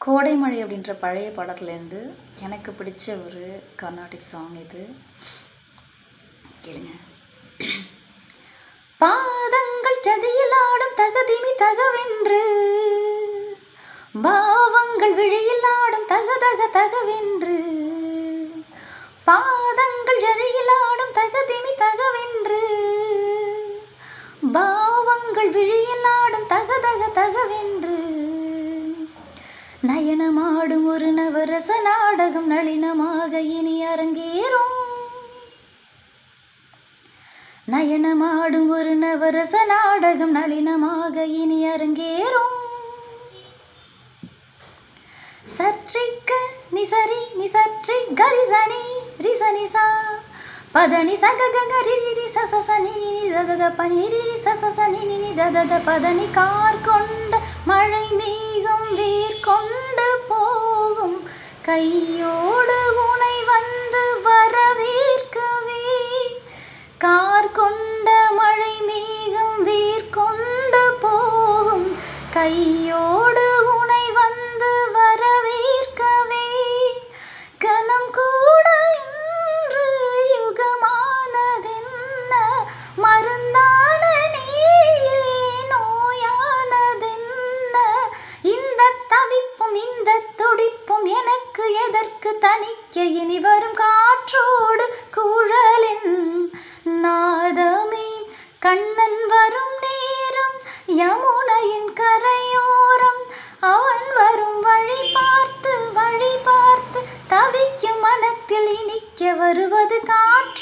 கோடைமழை அப்படின்ற பழைய படத்துலேருந்து எனக்கு பிடிச்ச ஒரு கர்நாடிக் சாங் இது. கேளுங்க. பாதங்கள் சதியில் ஆடும் தகதிமி தகவென்று, பாவங்கள் விழியில் ஆடும் தகதக தகவென்று, பாதங்கள் சதியில் ஆடும் தகதிமி தகவென்று, பாவங்கள் விழியில் ஆடும் தகதக தகவென்று, நயனமாடும் ஒரு நவரச நாடகம் நளினமாக இனி அரங்கேறும். நயனமாடும் ஒரு நவரச நாடகம் நளினமாக இனி அரங்கேறும். சற்றிக்க நிசரி நிசற்றி கரிசனி ரிசனிசா பதனி சககரி சசனி நினி ததத பனிரி சசனி நினி ததத பதனி கார் கொண்ட மழை மேகம் வேர் கொண்டு போகும், கையோடு உனை வந்து வரவேற்கவே. கார் கொண்ட மழை மேகம் வேர் கொண்டு போகும், கையோடு உனை வந்து வரவேற்கவே. கணம் கூட இன்று யுகமானதென்ன, மருந்தான நீயே நோயானதென்ன. இந்த தவிப்பும் இந்த துடிப்பும் எனக்கு எதற்கு தணிக்க, இனி வரும் காற்றோடு குழலின் நாதமே. கண்ணன் வரும் நேரம் யமுனையின் கரையோரம், அவன் வரும் வழி பார்த்து தவிக்கும் மனத்தில் இனிக்க வருவது காற்று.